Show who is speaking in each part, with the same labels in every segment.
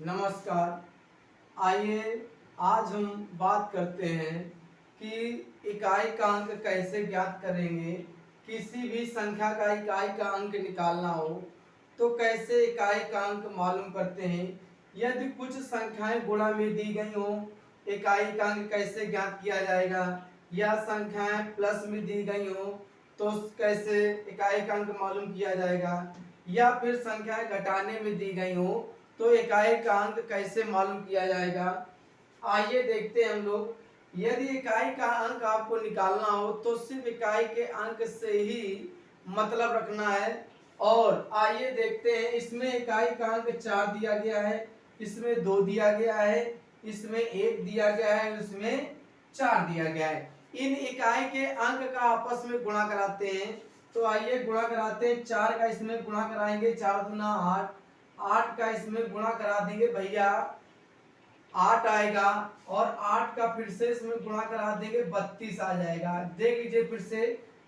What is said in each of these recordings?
Speaker 1: नमस्कार। आइए आज हम बात करते हैं कि इकाई का अंक कैसे ज्ञात करेंगे। किसी भी संख्या का इकाई का अंक निकालना हो तो कैसे इकाई का अंक मालूम करते हैं। यदि कुछ संख्याएं गुणा में दी गई हो, इकाई का अंक कैसे ज्ञात किया जाएगा। या संख्याएं प्लस में दी गई हो तो कैसे इकाई का अंक मालूम किया जाएगा। या फिर संख्याएं घटाने में दी गई हो तो इकाई का अंक कैसे मालूम किया जाएगा। आइए देखते हैं हम लोग। यदि इकाई का अंक आपको निकालना हो तो सिर्फ इकाई के अंक से ही मतलब रखना है। और आइए देखते हैं, इसमें इकाई का अंक 4 दिया गया है, इसमें 2 दिया गया है, इसमें 1 दिया गया है, इसमें 4 दिया गया है। इन इकाई के अंक का आपस में गुणा कराते हैं। तो आइए गुणा कराते हैं। 4 का इसमें गुणा कराएंगे, 4 दूना 8, 8 का इसमें गुणा करा देंगे भैया 8 आएगा। और 8 का फिर से इसमें गुणा करा देंगे 32 आ जाएगा। देख लीजिए फिर से,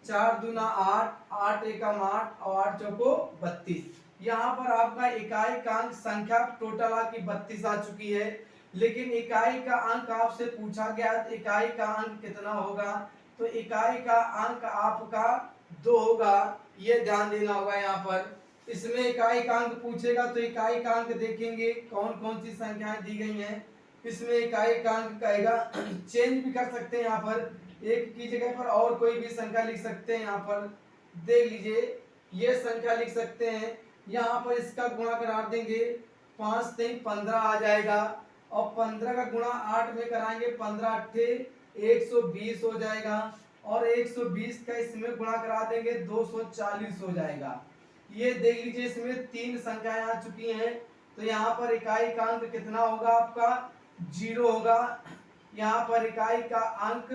Speaker 1: 4 दूना 8, 8 एकम 8 और 8 चौको 32। यहाँ पर आपका इकाई का अंक संख्या टोटल आपकी 32 आ चुकी है। लेकिन इकाई का अंक आपसे पूछा गया तो इकाई का अंक कितना होगा। तो इकाई का अंक आपका 2 होगा, ये ध्यान देना होगा। यहाँ पर इसमें इकाई का अंक पूछेगा तो इकाई का अंक देखेंगे कौन कौन सी संख्याएं दी गई हैं। इसमें इकाई का अंक कहेगा चेंज भी कर सकते हैं। यहाँ पर एक की जगह पर और कोई भी संख्या लिख सकते हैं। यहाँ पर देख लीजिए, ये संख्या लिख सकते हैं। यहाँ पर इसका गुणा करा देंगे, 5 3 15 आ जाएगा। और 15 का गुणा 8 में कराएंगे, 15 अट्ठे 120 हो जाएगा। और 120 का इसमें गुणा करा देंगे, 240 हो जाएगा। ये देख लीजिए, इसमें 3 संख्याएं आ चुकी हैं। तो यहाँ पर इकाई का अंक कितना होगा, आपका 0 होगा। यहाँ पर इकाई का अंक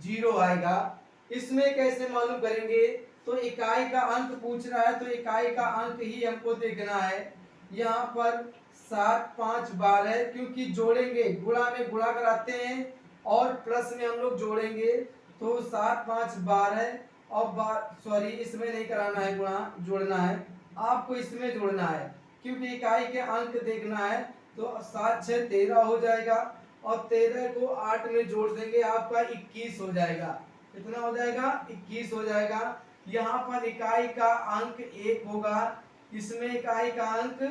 Speaker 1: 0 आएगा। इसमें कैसे मालूम करेंगे, तो इकाई का अंक पूछ रहा है तो इकाई का अंक ही हमको देखना है। यहाँ पर 7 5 12, क्योंकि जोड़ेंगे, गुणा में गुणा कराते हैं और प्लस में हम लोग जोड़ेंगे। तो 7 5 12 और सॉरी, इसमें नहीं कराना है गुणा, जोड़ना है आपको, इसमें जोड़ना है क्योंकि इकाई के अंक देखना है। तो 7 6 13 हो जाएगा और 13 को 8 में जोड़ देंगे, आपका 21 हो जाएगा। कितना हो जाएगा, 21 हो जाएगा। यहाँ पर इकाई का अंक 1 होगा, इसमें इकाई का अंक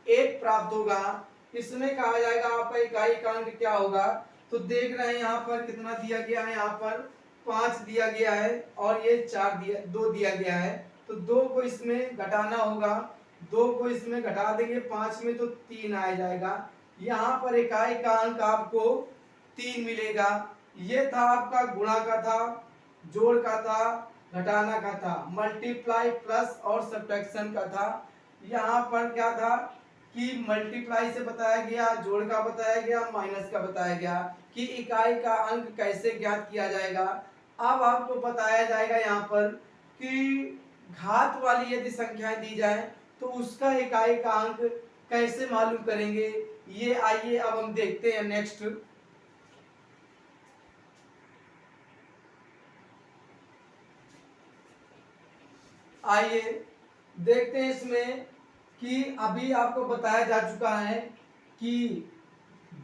Speaker 1: 1 प्राप्त होगा। इसमें कहा जाएगा आपका इकाई का अंक क्या होगा। तो देख रहे हैं यहाँ पर कितना दिया गया है, यहाँ पर 5 दिया गया है और ये 2 दिया गया है। तो 2 को इसमें घटाना होगा, 2 को इसमें घटा देंगे 5 में तो 3 आ जाएगा। यहाँ पर इकाई का अंक आपको 3 मिलेगा। ये था आपका गुणा का था, जोड़ का था, घटाना का था, मल्टीप्लाई प्लस और सब्ट्रैक्शन का था। यहाँ पर क्या था कि मल्टीप्लाई से बताया गया, जोड़ का बताया गया, माइनस का बताया गया कि इकाई का अंक कैसे ज्ञात किया जाएगा। अब आपको बताया जाएगा यहाँ पर कि घात वाली यदि संख्याएं दी जाए तो उसका इकाई का अंक कैसे मालूम करेंगे। ये आइए अब हम देखते हैं नेक्स्ट। आइए देखते हैं इसमें कि अभी आपको बताया जा चुका है कि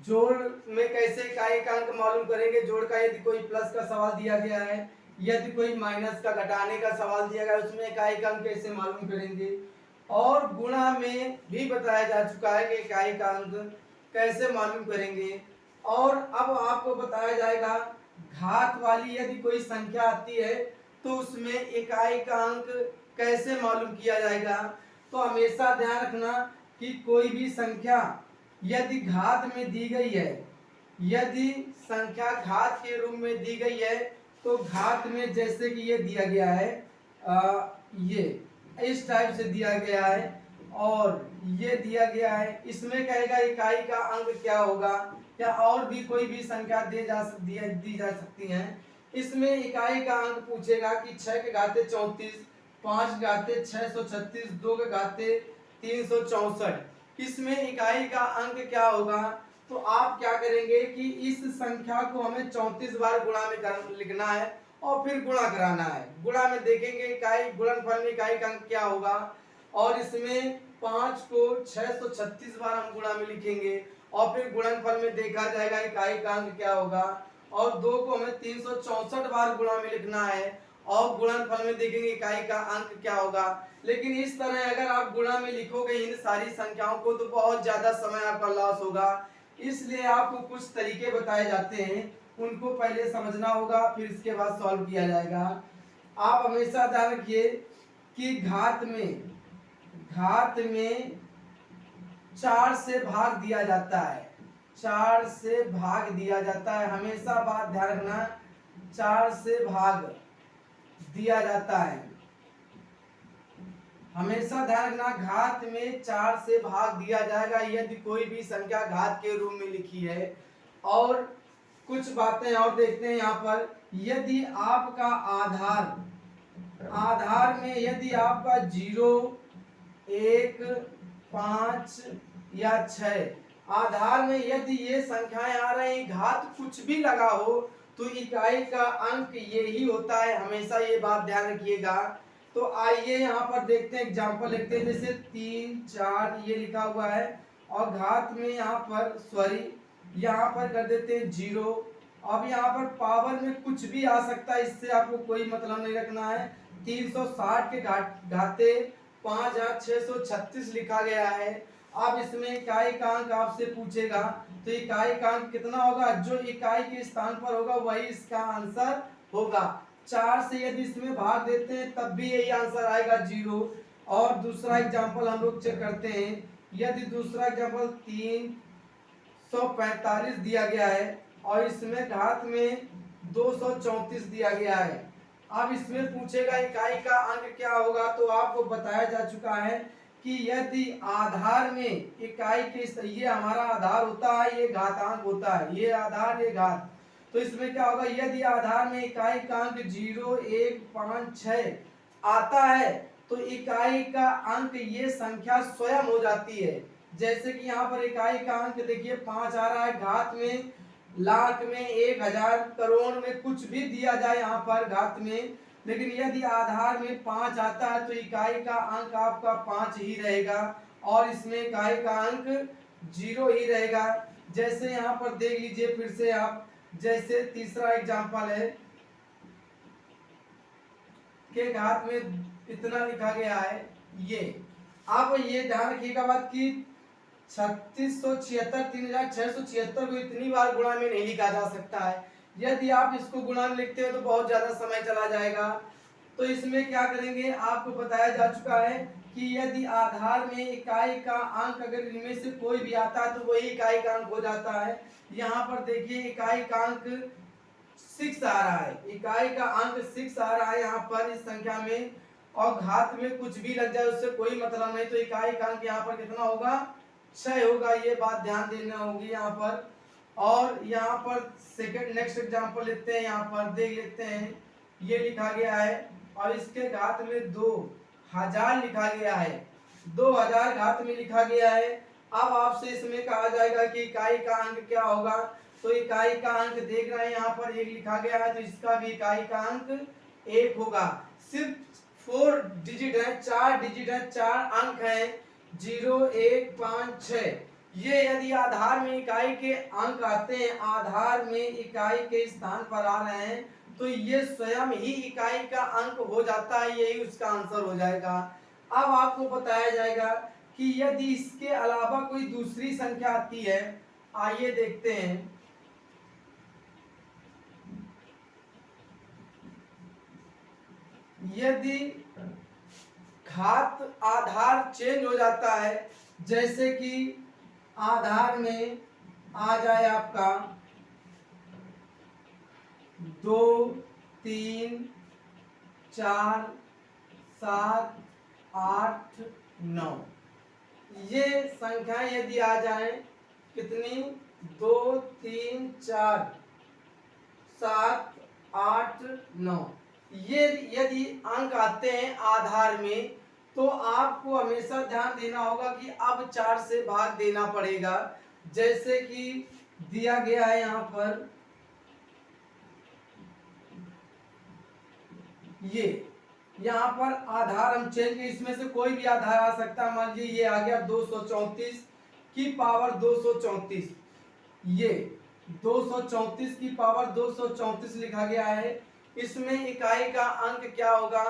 Speaker 1: जोड़ में कैसे इकाई का अंक मालूम करेंगे। जोड़ का यदि कोई प्लस का सवाल दिया गया है, यदि कोई माइनस का, घटाने का सवाल दिया गया है, उसमें इकाई का अंक कैसे मालूम करेंगे। और गुणा में भी बताया जा चुका है कि इकाई का अंक कैसे मालूम करेंगे। और अब आपको बताया जाएगा घात वाली यदि कोई संख्या आती है तो उसमें इकाई का अंक कैसे मालूम किया जाएगा। तो हमेशा ध्यान रखना कि कोई भी संख्या यदि घात में दी गई है, यदि संख्या घात के रूप में दी गई है तो घात में जैसे कि ये दिया गया है, ये इस टाइप से दिया गया है और ये दिया गया है, इसमें कहेगा इकाई का अंक क्या होगा। या और भी कोई भी संख्या दी जा सकती हैं। इसमें इकाई का अंक पूछेगा कि 6 के घाते 34, 5 के घाते 636, 2 के घाते 364, इसमें इकाई का अंक क्या होगा। तो आप क्या करेंगे कि इस संख्या को हमें 34 बार गुणा में लिखना है और फिर गुणा कराना है। गुणा में देखेंगे इकाई गुणनफल में इकाई का अंक क्या होगा। और इसमें 5 को 636 बार हम गुणा में लिखेंगे और फिर गुणनफल में देखा जाएगा इकाई का अंक क्या होगा। और 2 को हमें 364 बार गुणा में लिखना है और गुणनफल में देखेंगे इकाई का अंक क्या होगा। लेकिन इस तरह अगर आप गुणा में लिखोगे इन सारी संख्याओं को तो बहुत ज्यादा समय आपका लॉस होगा। इसलिए आपको कुछ तरीके बताए जाते हैं, उनको पहले समझना होगा, फिर इसके बाद सॉल्व किया जाएगा। आप हमेशा ध्यान रखिए कि घात में 4 से भाग दिया जाता है, 4 से भाग दिया जाता है, हमेशा बात ध्यान रखना, 4 से भाग दिया जाता है, हमेशा ध्यान रखना। घात में 4 से भाग दिया जाएगा यदि कोई भी संख्या घात के रूप में लिखी है। और कुछ बातें और देखते हैं यहाँ पर, यदि आपका आधार में यदि आपका 0, 1, 5 या 6 आधार में यदि ये संख्याएं आ रही, घात कुछ भी लगा हो तो इकाई का अंक यही होता है, हमेशा ये बात ध्यान रखिएगा। तो आइए यहाँ पर देखते हैं, एग्जाम्पल लिखते हैं, जैसे 3, 4 ये लिखा हुआ है और घात में यहाँ पर यहाँ पर कर देते हैं 0। अब यहाँ पर पावर में कुछ भी आ सकता है, इससे आपको कोई मतलब नहीं रखना है। 360 के घाते 5636 लिखा गया है। अब इसमें इकाई का अंक आपसे पूछेगा तो इकाई का अंक कितना होगा, जो इकाई के स्थान पर होगा वही इसका आंसर होगा। 4 से यदि इसमें भाग देते हैं तब भी यही आंसर आएगा 0। और दूसरा एग्जांपल हम लोग चेक करते हैं, यदि दूसरा एग्जांपल 345 दिया गया है और इसमें घात में 234 दिया गया है। अब इसमें पूछेगा इकाई का अंक क्या होगा, तो आपको बताया जा चुका है कि यदि आधार में इकाई के, ये हमारा आधार होता है, ये घातांक होता है, ये आधार ये घात, तो इसमें क्या होगा, यदि आधार में इकाई का अंक 0, 1, 5, 6 आता है तो इकाई का अंक ये संख्या स्वयं हो जाती है। जैसे कि यहाँ पर इकाई का अंक देखिए 5 आ रहा है, घात में लाख में 1000 करोड़ में कुछ भी दिया जाए यहाँ पर घात में, लेकिन यदि आधार में 5 आता है तो इकाई का अंक आपका 5 ही रहेगा और इसमें इकाई का अंक 0 ही रहेगा। जैसे यहाँ पर देख लीजिए फिर से आप, जैसे तीसरा एग्जांपल है के घात में इतना लिखा गया है ये। आप ये ध्यान रखिएगा बात की 3676 3676 को इतनी बार गुणा में नहीं लिखा जा सकता है। यदि आप इसको गुणा में लिखते हो तो बहुत ज्यादा समय चला जाएगा। तो इसमें क्या करेंगे, आपको बताया जा चुका है कि यदि आधार में इकाई का अंक अगर इनमें से कोई भी आता है तो वही इकाई का अंक हो जाता है। यहाँ पर देखिए इकाई का अंक 6 आ रहा है, इकाई का अंक 6 आ रहा है यहाँ पर इस संख्या में, और घात में कुछ भी लग जाए उससे कोई मतलब नहीं, तो इकाई का अंक यहाँ पर कितना होगा, 6 होगा। ये बात ध्यान देना होगी यहाँ पर। और यहाँ पर सेकंड नेक्स्ट एग्जांपल लेते हैं, यहाँ पर देख लेते हैं, ये लिखा गया है और इसके घात में 2000 लिखा गया है, 2000 घात में लिखा गया है। अब आपसे इसमें कहा जाएगा कि इकाई का अंक क्या होगा, तो इकाई का अंक देख रहे हैं यहाँ पर 1 लिखा गया है, तो इसका भी इकाई का अंक 1 होगा। सिर्फ 4 डिजिट है, 4 डिजिट है, 4 अंक है, 0, 1, 5, 6। ये यदि आधार में इकाई के अंक आते हैं, आधार में इकाई के स्थान पर आ रहे हैं, तो ये स्वयं ही इकाई का अंक हो जाता है, यही उसका आंसर हो जाएगा। अब आपको बताया जाएगा कि यदि इसके अलावा कोई दूसरी संख्या आती है, आइए देखते हैं। यदि घात आधार चेंज हो जाता है, जैसे कि आधार में आ जाए आपका 2, 3, 4, 7, 8, 9 ये संख्याएं यदि आ जाए, कितनी, 2, 3, 4, 7, 8, 9 ये यदि अंक आते हैं आधार में, तो आपको हमेशा ध्यान देना होगा कि अब 4 से भाग देना पड़ेगा। जैसे कि दिया गया है यहाँ पर ये यहाँ पर आधार हम चेंज, इसमें से कोई भी आधार आ सकता है। मान लीजिए ये आ गया 234 की पावर 234, ये 234 की पावर 234 लिखा गया है। इसमें इकाई का अंक क्या होगा,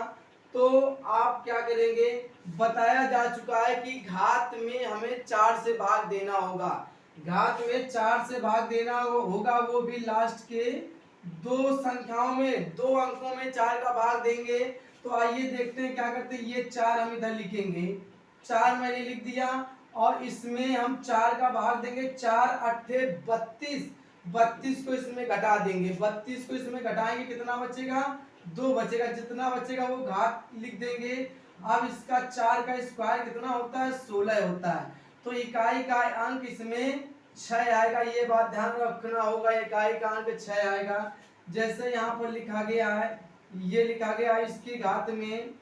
Speaker 1: तो आप क्या करेंगे, बताया जा चुका है कि घात में हमें 4 से भाग देना होगा। घात में 4 से भाग देना होगा, वो भी लास्ट के दो संख्याओं में, दो अंकों में 4 का भाग देंगे। तो आइए देखते हैं क्या करते हैं। ये 4 हम इधर लिखेंगे, 4 मैंने लिख दिया, और इसमें हम 4 का भाग देंगे। 4 अट्ठे 32, 32 को इसमें घटा देंगे। 32 को इसमें घटाएंगे, कितना बचेगा, 2 बचेगा। जितना बचेगा वो घात लिख देंगे। अब इसका 4 का स्क्वायर कितना होता है, 16 होता है। तो इकाई का अंक इसमें 6 आएगा, ये बात ध्यान रखना होगा। इकाई का अंक 6 आएगा। जैसे यहाँ पर लिखा गया है, ये लिखा गया है इसकी घात में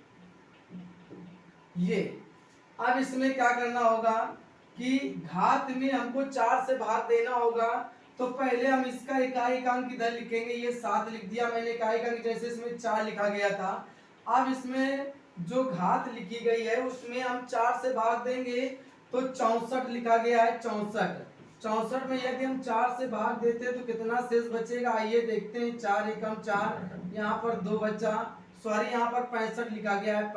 Speaker 1: ये। अब इसमें क्या करना होगा कि घात में हमको 4 से भाग देना होगा। तो पहले हम इसका इकाई का अंक इधर लिखेंगे, ये 7 लिख दिया मैंने इकाई का अंक, जैसे इसमें 4 लिखा गया था। अब इसमें जो घात लिखी गई है उसमें हम 4 से भाग देंगे, तो 64 लिखा गया है। 64 में यदि हम 4 से भाग देते हैं तो कितना शेष बचेगा, आइए देखते हैं। 4 एकम 4, यहाँ पर 2 बचा, सॉरी यहाँ पर 65 लिखा गया है।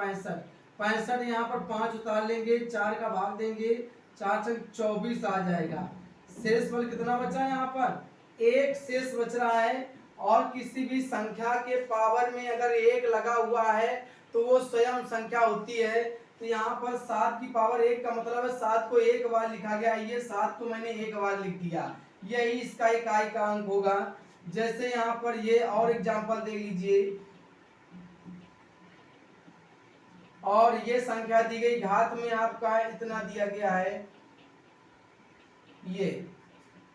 Speaker 1: 65 यहाँ पर 5 उतार लेंगे, 4 का भाग देंगे, 4 से 24 आ जाएगा। शेष बल कितना बचा है, यहाँ पर 1 शेष बच रहा है। और किसी भी संख्या के पावर में अगर 1 लगा हुआ है तो वो स्वयं संख्या होती है। तो यहाँ पर 7 की पावर 1 का मतलब है 7 को एक बार लिखा गया, ये 7 को मैंने एक बार लिख दिया, यही इसका इकाई का अंक होगा। जैसे यहाँ पर ये और एग्जांपल दे लीजिए, और ये संख्या दी गई, घात में आपका इतना दिया गया है,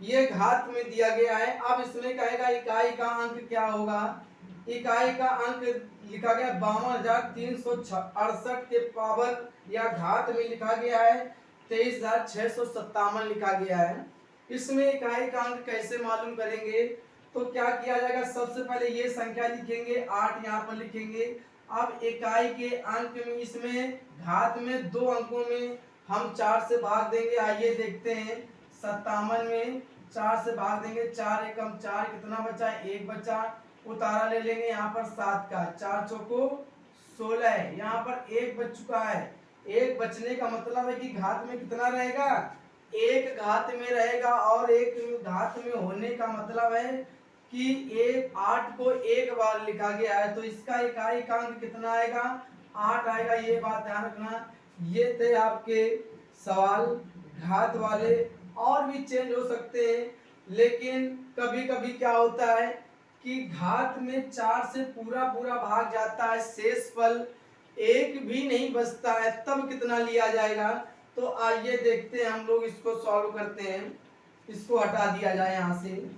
Speaker 1: ये घात में दिया गया है। अब इसमें कहेगा इकाई का अंक क्या होगा। इकाई का अंक लिखा गया 52,368 के पावर या घात में लिखा गया है 23,657 लिखा गया है। इसमें इकाई का अंक कैसे मालूम करेंगे, तो क्या किया जाएगा, सबसे पहले ये संख्या लिखेंगे, 8 यहाँ पर लिखेंगे। अब इकाई के अंक में, इसमें घात में 2 अंकों में हम 4 से भाग देंगे। आइए देखते हैं, 57 में 4 से भाग देंगे, 4 एकम 4, कितना बचा, 1 बचा, उतारा ले लेंगे यहाँ पर 7 का, 4 चौको 16 है, यहाँ पर 1 बच चुका है। 1 बचने का मतलब है कि घात में कितना रहेगा, 1 घात में रहेगा। और 1 घात में होने का मतलब है कि 8 को एक बार लिखा गया है, तो इसका इकाई का अंक कितना आएगा, 8 आएगा, ये बात ध्यान रखना। ये थे आपके सवाल घात वाले, और भी चेंज हो सकते हैं, लेकिन कभी कभी क्या होता है कि घात में 4 से पूरा पूरा भाग जाता है, शेष फल 1 भी नहीं बचता है, तब कितना लिया जाएगा। तो आइए देखते हैं, हम लोग इसको सॉल्व करते हैं। इसको हटा दिया जाए यहां से,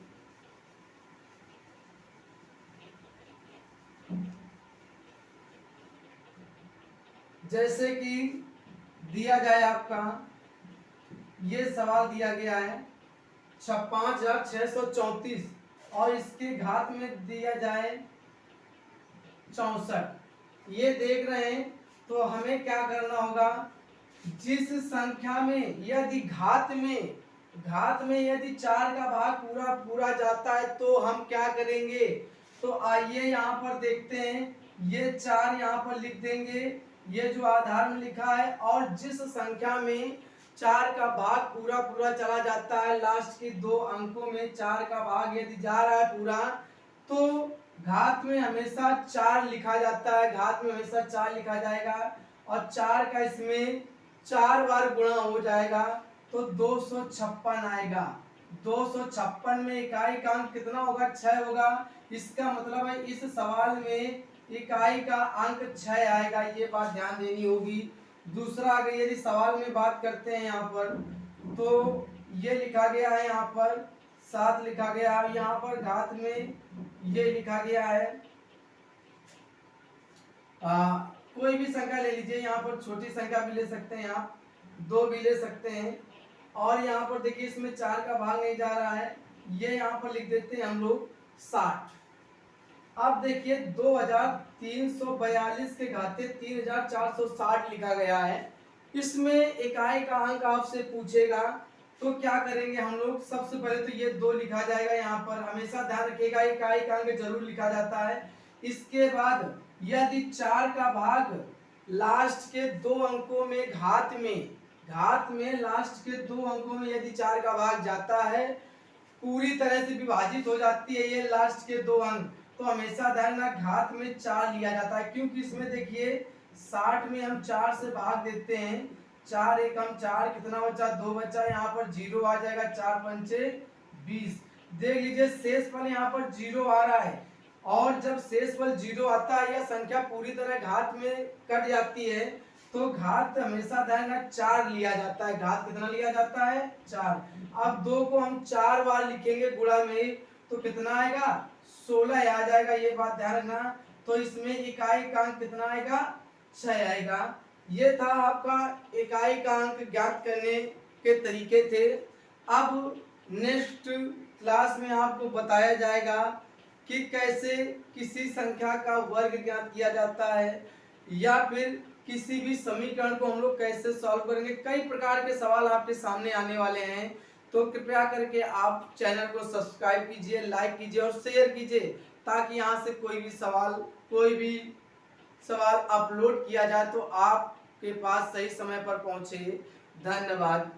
Speaker 1: जैसे कि दिया जाए आपका, ये सवाल दिया गया है 56,634 और इसके घात में दिया जाए 64। ये देख रहे हैं, तो हमें क्या करना होगा, जिस संख्या में यदि घात में यदि 4 का भाग पूरा पूरा जाता है तो हम क्या करेंगे। तो आइए यहाँ पर देखते हैं, ये 4 यहाँ पर लिख देंगे, ये जो आधार में लिखा है। और जिस संख्या में 4 का भाग पूरा पूरा चला जाता है, लास्ट के 2 अंकों में 4 का भाग यदि जा रहा है पूरा, तो घात में हमेशा 4 लिखा जाता है, घात में हमेशा 4 लिखा जाएगा। और 4 का इसमें 4 बार गुणा हो जाएगा, तो 256 आएगा। 256 में इकाई का अंक कितना होगा, 6 होगा। इसका मतलब है इस सवाल में इकाई का अंक 6 आएगा, ये बात ध्यान देनी होगी। दूसरा, अगर यदि सवाल में बात करते हैं यहाँ पर, तो ये लिखा गया है यहाँ पर 7 लिखा गया है, यहाँ पर घात में ये लिखा गया है कोई भी संख्या ले लीजिए, यहाँ पर छोटी संख्या भी ले सकते हैं आप, 2 भी ले सकते हैं। और यहाँ पर देखिए इसमें 4 का भाग नहीं जा रहा है, ये यहाँ पर लिख देते हैं हम लोग 60। अब देखिए 2342 के घाते 3460 लिखा गया है। इसमें इकाई का अंक आपसे पूछेगा तो क्या करेंगे हम लोग, सबसे पहले तो ये 2 लिखा जाएगा। यहाँ पर हमेशा ध्यान रखिएगा इकाई का अंक जरूर लिखा जाता है। इसके बाद यदि 4 का भाग लास्ट के 2 अंकों में घात में लास्ट के 2 अंकों में यदि 4 का भाग जाता है, पूरी तरह से विभाजित हो जाती है ये लास्ट के 2 अंक, तो हमेशा ध्यान रखना घात में 4 लिया जाता है। क्योंकि इसमें देखिए 60 में हम 4 से भाग देते हैं, 4 एकम 4, कितना बचा 2 बचा, यहाँ पर 0 आ जाएगा, 4 पंचे 20। देख लीजिए शेष फल यहाँ पर 0 आ रहा है, और जब शेष फल 0 आता है या संख्या पूरी तरह घात में कट जाती है तो घात हमेशा ध्यान रखना 4 लिया जाता है। घात कितना लिया जाता है 4। अब 2 को हम 4 बार लिखेंगे गुणा में तो कितना आएगा 16 आ जाएगा, ये बात ध्यान रखना। तो इसमें इकाई का अंक कितना आएगा 6 आएगा। ये था आपका इकाई का अंक ज्ञात करने के तरीके थे। अब नेक्स्ट क्लास में आपको बताया जाएगा कि कैसे किसी संख्या का वर्ग ज्ञात किया जाता है, या फिर किसी भी समीकरण को हम लोग कैसे सॉल्व करेंगे। कई प्रकार के सवाल आपके सामने आने वाले हैं, तो कृपया करके आप चैनल को सब्सक्राइब कीजिए, लाइक कीजिए और शेयर कीजिए, ताकि यहाँ से कोई भी सवाल अपलोड किया जाए तो आपके पास सही समय पर पहुँचे। धन्यवाद।